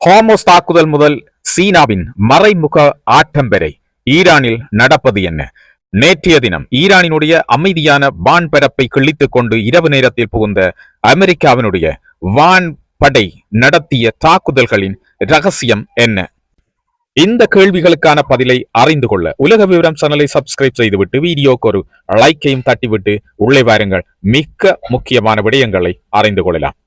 Hormuz தாக்குதல் முதல் சீனாவின் மறைமுக ஆட்டம் வரை ஈரானில் நடப்பது என்ன? நேற்றைய தினம் ஈரானினுடைய அமைதியான வான்பரப்பை கிழித்துக் கொண்டு இரவு நேரத்தில் புகுந்த அமெரிக்காவினுடைய வான்படை நடத்திய தாக்குதல்களின் ரகசியம் என்ன? இந்த கேள்விகளுக்கான பதிலை அறிந்து கொள்ள உலக விவரம் சேனலை சப்ஸ்கிரைப் செய்துவிட்டு வீடியோக்கு ஒரு லைக்கையும் தட்டிவிட்டு உள்ளே வாருங்கள். மிக முக்கியமான விடயங்களை அறிந்து கொள்ளலாம்.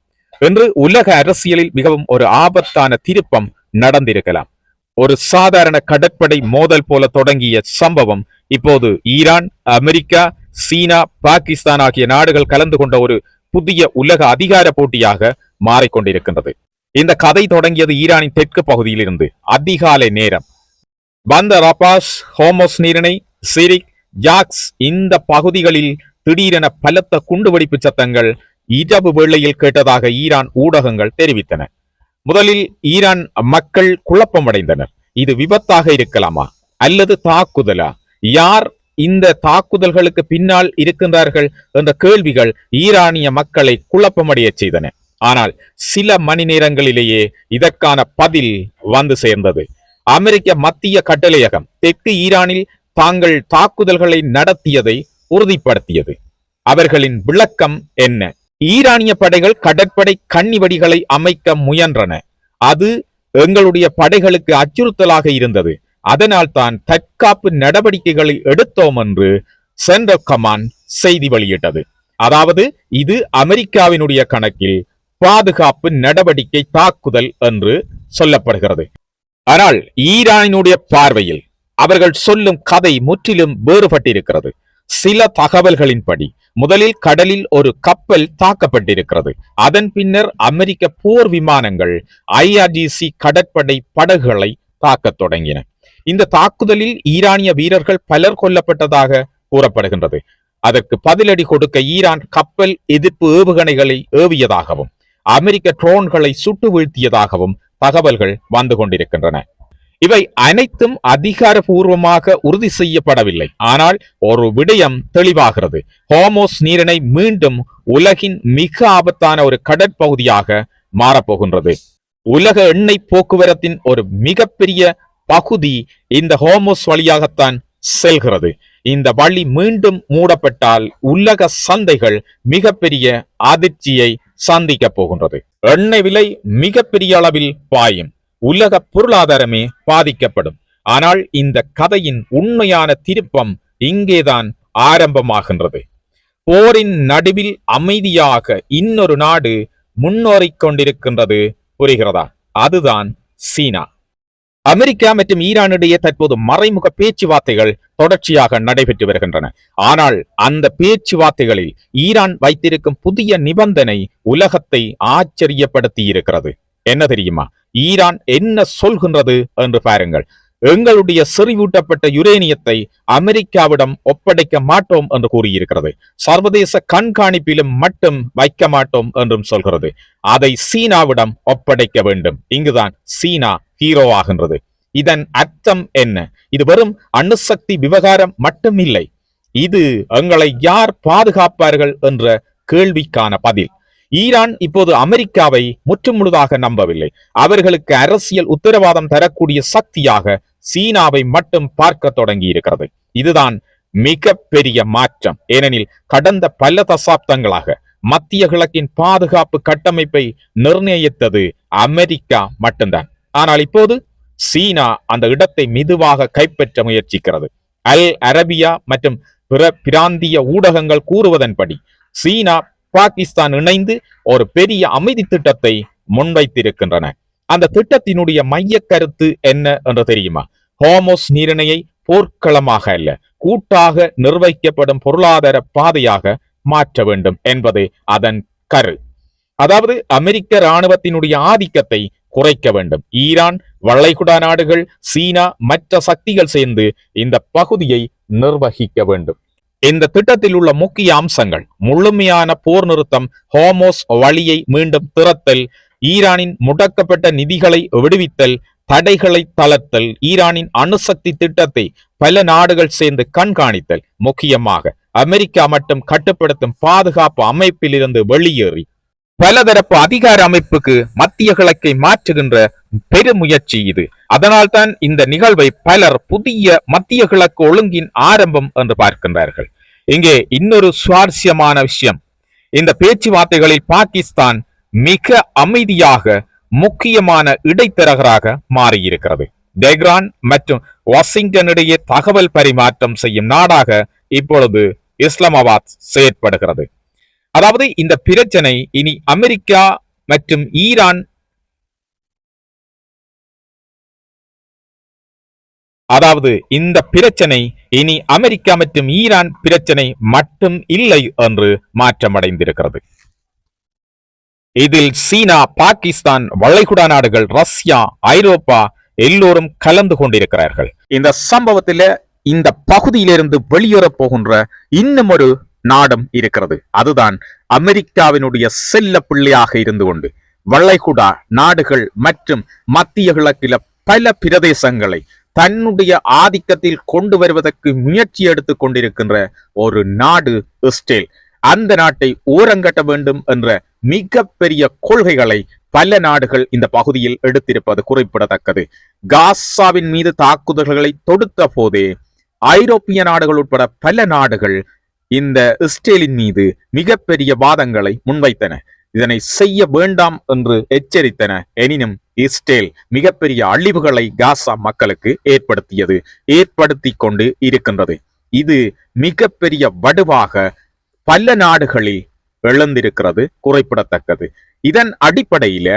இன்று உலக அரசியலில் மிகவும் ஒரு ஆபத்தான திருப்பம் நடந்திருக்கலாம். ஒரு சாதாரண கடற்படை மோதல் போல தொடங்கிய சம்பவம் இப்போது ஈரான், அமெரிக்கா, சீனா, பாகிஸ்தான் ஆகிய நாடுகள் கலந்து கொண்ட ஒரு புதிய உலக அதிகார போட்டியாக மாறிக்கொண்டிருக்கின்றது. இந்த கதை தொடங்கியது ஈரானின் தெற்கு பகுதியில் இருந்து. அதிகாலை நேரம் பந்தர் அப்பாஸ், ஹோர்முஸ் நீரிணை, சிரிக், ஜாக்ஸ் இந்த பகுதிகளில் திடீரென பலத்த குண்டுவெடிப்பு சத்தங்கள் இரவு வேளையில் கேட்டதாக ஈரான் ஊடகங்கள் தெரிவித்தன. முதலில் ஈரான் மக்கள் குழப்பமடைந்தனர். இது விபத்தாக இருக்கலாமா அல்லது தாக்குதலா? யார் இந்த தாக்குதல்களுக்கு பின்னால் இருக்கின்றார்கள் என்ற கேள்விகள் ஈரானிய மக்களை குழப்பமடைய செய்தன. ஆனால் சில மணி நேரங்களிலேயே இதற்கான பதில் வந்து சேர்ந்தது. அமெரிக்க மத்திய கட்டளையகம் தெற்கு ஈரானில் தாங்கள் தாக்குதல்களை நடத்தியதை உறுதிப்படுத்தியது. அவர்களின் விளக்கம் என்ன? ஈரானிய படைகள் கடற்படை கன்னிவடிகளை அமைக்க முயன்றன. அது எங்களுடைய படைகளுக்கு அச்சுறுத்தலாக இருந்தது. அதனால் தான் தற்காப்பு நடவடிக்கைகளை எடுத்தோம் என்று சென்ட்ரல் கமாண்ட் செய்தி வெளியிட்டது. அதாவது இது அமெரிக்காவினுடைய கணக்கில் பாதுகாப்பு நடவடிக்கை தாக்குதல் என்று சொல்லப்படுகிறது. ஆனால் ஈரானினுடைய பார்வையில் அவர்கள் சொல்லும் கதை முற்றிலும் வேறுபட்டிருக்கிறது. சில தகவல்களின்படி முதலில் கடலில் ஒரு கப்பல் தாக்கப்பட்டிருக்கிறது. அதன் பின்னர் அமெரிக்க போர் விமானங்கள் IRGC கடற்படை படகுகளை தாக்கத் தொடங்கின. இந்த தாக்குதலில் ஈரானிய வீரர்கள் பலர் கொல்லப்பட்டதாக கூறப்படுகின்றது. அதற்கு பதிலடி கொடுக்க ஈரான் கப்பல் எதிர்ப்பு ஏவுகணைகளை ஏவியதாகவும் அமெரிக்க ட்ரோன்களை சுட்டு வீழ்த்தியதாகவும் தகவல்கள் வந்து கொண்டிருக்கின்றன. இவை அனைத்தும் அதிகாரபூர்வமாக உறுதி செய்யப்படவில்லை. ஆனால் ஒரு விடயம் தெளிவாகிறது. ஹோர்முஸ் நீரிணை மீண்டும் உலகின் மிக ஆபத்தான ஒரு கடற்பகுதியாக மாறப்போகின்றது. உலக எண்ணெய் போக்குவரத்தின் ஒரு மிகப்பெரிய பகுதி இந்த ஹோர்முஸ் வழியாகத்தான் செல்கிறது. இந்த வழி மீண்டும் மூடப்பட்டால் உலக சந்தைகள் மிகப்பெரிய அதிர்ச்சியை சந்திக்க போகின்றது. எண்ணெய் விலை மிகப்பெரிய அளவில் பாயும். உலக பொருளாதாரமே பாதிக்கப்படும். ஆனால் இந்த கதையின் உண்மையான திருப்பம் இங்கேதான் ஆரம்பமாகின்றது. போரின் நடுவில் அமைதியாக இன்னொரு நாடு முன்னோறிக் கொண்டிருக்கின்றது. புரிகிறதா? அதுதான் சீனா. அமெரிக்கா மற்றும் ஈரானிடையே தற்போது மறைமுக பேச்சுவார்த்தைகள் தொடர்ச்சியாக நடைபெற்று வருகின்றன. ஆனால் அந்த பேச்சுவார்த்தைகளில் ஈரான் வைத்திருக்கும் புதிய நிபந்தனை உலகத்தை ஆச்சரியப்படுத்தி இருக்கிறது. என்ன தெரியுமா? ஈரான் என்ன சொல்கின்றது என்று பாருங்கள். எங்களுடைய செறிவூட்டப்பட்ட யுரேனியத்தை அமெரிக்காவிடம் ஒப்படைக்க மாட்டோம் என்று கூறியிருக்கிறது. சர்வதேச கண்காணிப்பிலும் மட்டும் வைக்க மாட்டோம் என்றும் சொல்கிறது. அதை சீனாவிடம் ஒப்படைக்க வேண்டும். இங்குதான் சீனா ஹீரோ ஆகின்றது. இதன் அர்த்தம் என்ன? இது வெறும் அணுசக்தி விவகாரம் மட்டும் இல்லை. இது எங்களை யார் பாதுகாப்பார்கள் என்ற கேள்விக்கான பதில். ஈரான் இப்போது அமெரிக்காவை முற்றுமுழுதாக நம்பவில்லை. அவர்களுக்கு அரசியல் உத்தரவாதம் தரக்கூடிய சக்தியாக சீனாவை மட்டும் பார்க்க தொடங்கி இருக்கிறது. இதுதான் மிக பெரிய மாற்றம். ஏனெனில் கடந்த பல தசாப்தங்களாக மத்திய கிழக்கின் பாதுகாப்பு கட்டமைப்பை நிர்ணயித்தது அமெரிக்கா மட்டும்தான். ஆனால் இப்போது சீனா அந்த இடத்தை மெதுவாக கைப்பற்ற முயற்சிக்கிறது. அல் அரபியா மற்றும் பிற பிராந்திய ஊடகங்கள் கூறுவதன்படி சீனா, பாகிஸ்தான் இணைந்து ஒரு பெரிய அமைதி திட்டத்தை முன்வைத்திருக்கின்றன. அந்த திட்டத்தினுடைய மைய கருத்து என்ன என்று தெரியுமா? ஹோர்முஸ் நீரிணையை போர்க்களமாக அல்ல, கூட்டாக நிர்வகிக்கப்படும் பொருளாதார பாதையாக மாற்ற வேண்டும் என்பது அதன் கரு. அதாவது அமெரிக்க இராணுவத்தினுடைய ஆதிக்கத்தை குறைக்க வேண்டும். ஈரான், வளைகுடா நாடுகள், சீனா மற்ற சக்திகள் சேர்ந்து இந்த பகுதியை நிர்வகிக்க வேண்டும். இந்த திட்டத்தில் உள்ள முக்கிய அம்சங்கள்: முழுமையான போர் நிறுத்தம், ஹோர்முஸ் வழியை மீண்டும் திறத்தல், ஈரானின் முடக்கப்பட்ட நிதிகளை விடுவித்தல், தடைகளை தளர்த்தல், ஈரானின் அணுசக்தி திட்டத்தை பல நாடுகள் சேர்ந்து கண்காணித்தல், முக்கியமாக அமெரிக்கா மட்டும் கட்டுப்படுத்தும் பாதுகாப்பு அமைப்பில் இருந்து வெளியேறி பலதரப்பு அதிகார அமைப்புக்கு மத்திய கிழக்கை மாற்றுகின்ற பெருமுயற்சி இது. அதனால்தான் இந்த நிகழ்வை பலர் புதிய மத்திய கிழக்கு ஒழுங்கின் ஆரம்பம் என்று பார்க்கின்றார்கள். இங்கே இன்னொரு சுவாரஸ்யமான விஷயம், இந்த பேச்சுவார்த்தைகளில் பாகிஸ்தான் மிக அமைதியாக முக்கியமான இடைத்தரகராக மாறியிருக்கிறது. டெஹ்ரான் மற்றும் வாஷிங்டன் இடையே தகவல் பரிமாற்றம் செய்யும் நாடாக இப்பொழுது இஸ்லாமாபாத் செயற்படுகிறது. அதாவது இந்த பிரச்சனை இனி அமெரிக்கா மற்றும் ஈரான் பிரச்சனை மட்டும் இல்லை என்று மாற்றமடைந்திருக்கிறது. இதில் சீனா, பாகிஸ்தான், வளைகுடா நாடுகள், ரஷ்யா, ஐரோப்பா எல்லோரும் கலந்து கொண்டிருக்கிறார்கள். இந்த சம்பவத்தில் இந்த பகுதியிலிருந்து வெளியேறப் போகின்ற இன்னும் ஒரு நாடும் இருக்கிறது. அதுதான் அமெரிக்காவினுடைய செல்ல பிள்ளையாக இருந்து கொண்டு வளைகுடா நாடுகள் மற்றும் மத்திய கிழக்கில பல பிரதேசங்களை தன்னுடைய ஆதிக்கத்தில் கொண்டு வருவதற்கு முயற்சி எடுத்துக் கொண்டிருக்கின்ற ஒரு நாடு இஸ்ரேல். அந்த நாட்டை ஓரங்கட்ட வேண்டும் என்ற மிக பெரிய கொள்கைகளை பல நாடுகள் இந்த பகுதியில் எடுத்திருப்பது குறிப்பிடத்தக்கது. காசாவின் மீது தாக்குதல்களை தொடுத்த போதே ஐரோப்பிய நாடுகள் உட்பட பல நாடுகள் இந்த இஸ்ரேலின் மீது மிகப்பெரிய வாதங்களை முன்வைத்தன. இதனை செய்ய வேண்டாம் என்று எச்சரித்தன. எனினும் இஸ்ரேல் மிகப்பெரிய அழிவுகளை காசா மக்களுக்கு ஏற்படுத்தி கொண்டு இருக்கின்றது. இது மிகப்பெரிய வடுவாக பல நாடுகளில் எழுந்திருக்கிறது குறிப்பிடத்தக்கது. இதன் அடிப்படையில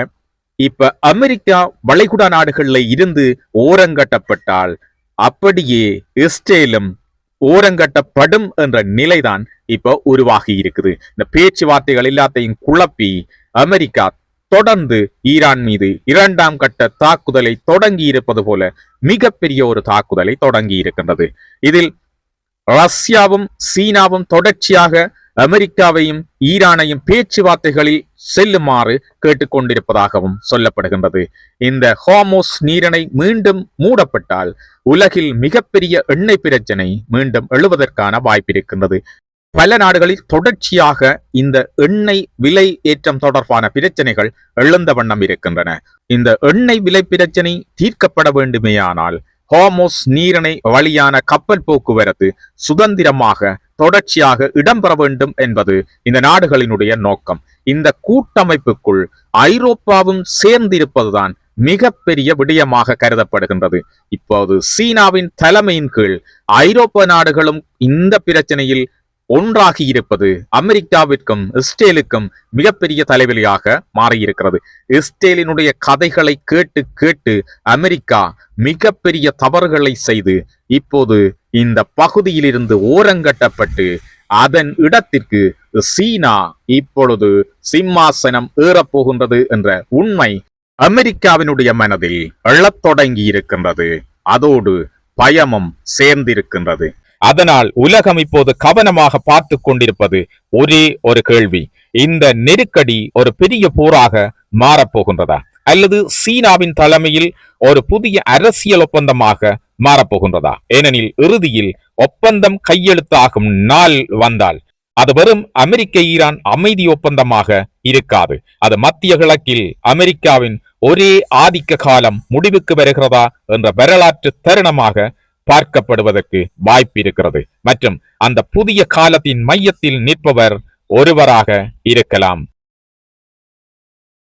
இப்ப அமெரிக்கா வளைகுடா நாடுகள்ல இருந்து ஓரங்கட்டப்பட்டால் அப்படியே இஸ்ரேலும் ஓரங்கட்டப்படும் என்ற நிலைதான் இப்ப உருவாகி இருக்குது. இந்த பேச்சுவார்த்தைகள் எல்லாத்தையும் குழப்பி அமெரிக்கா தொடர்ந்து ஈரான் மீது 2ஆம் கட்ட தாக்குதலை தொடங்கி இருப்பது போல மிகப்பெரிய ஒரு தாக்குதலை தொடங்கி இருக்கின்றது. இதில் ரஷ்யாவும் சீனாவும் தொடர்ச்சியாக அமெரிக்காவையும் ஈரானையும் பேச்சுவார்த்தைகளில் செல்லுமாறு கேட்டுக்கொண்டிருப்பதாகவும் சொல்லப்படுகின்றது. இந்த ஹோர்முஸ் நீரிணை மீண்டும் மூடப்பட்டால் உலகில் மிகப்பெரிய எண்ணெய் பிரச்சனை மீண்டும் எழுவதற்கான வாய்ப்பு இருக்கின்றது. பல நாடுகளில் தொடர்ச்சியாக இந்த எண்ணெய் விலை ஏற்றம் தொடர்பான பிரச்சனைகள் எழுந்த வண்ணம் இருக்கின்றன. இந்த எண்ணெய் விலை பிரச்சனை தீர்க்கப்பட வேண்டுமேயானால் ஹோர்முஸ் நீரிணை வழியான கப்பல் போக்குவரத்து சுதந்திரமாக தொடர்ச்சியாக இடம்பெற வேண்டும் என்பது இந்த நாடுகளினுடைய நோக்கம். இந்த கூட்டமைப்புக்குள் ஐரோப்பாவும் சேர்ந்திருப்பதுதான் மிகப்பெரிய விடயமாக கருதப்படுகின்றது. இப்போது சீனாவின் தலைமையின் கீழ் ஐரோப்பா நாடுகளும் இந்த பிரச்சனையில் ஒன்றாகி இருப்பது அமெரிக்காவிற்கும் இஸ்ரேலுக்கும் மிகப்பெரிய தலைவலியாக மாறியிருக்கிறது. இஸ்ரேலினுடைய கதைகளை கேட்டு கேட்டு அமெரிக்கா மிகப்பெரிய தவறுகளை செய்து இப்போது இந்த பகுதியிலிருந்து ஓரங்கட்டப்பட்டு அதன் இடத்திற்கு சீனா இப்பொழுது சிம்மாசனம் ஏறப்போகின்றது என்ற உண்மை அமெரிக்காவினுடைய மனதில் எழத் தொடங்கி இருக்கின்றது. அதோடு பயமும் சேர்ந்திருக்கின்றது. அதனால் உலகம் இப்போது கவனமாக பார்த்து கொண்டிருப்பது ஒரே ஒரு கேள்வி, இந்த நெருக்கடி ஒரு பெரிய போராக மாறப்போகின்றதா அல்லது சீனாவின் தலைமையில் ஒரு புதிய அரசியல் ஒப்பந்தமாக மாறப்போகின்றதா? ஏனெனில் இறுதியில் ஒப்பந்தம் கையெழுத்தாகும் நாள் வந்தால் அது வெறும் அமெரிக்க ஈரான் அமைதி ஒப்பந்தமாக இருக்காது. அது மத்திய கிழக்கில் அமெரிக்காவின் ஒரே ஆதிக்க காலம் முடிவுக்கு வருகிறதா என்ற வரலாற்று தருணமாக பார்க்கப்படுவதற்கு வாய்ப்பு இருக்கிறது. மற்றும் அந்த புதிய காலத்தின் மையத்தில் நிற்பவர் ஒருவராக இருக்கலாம்.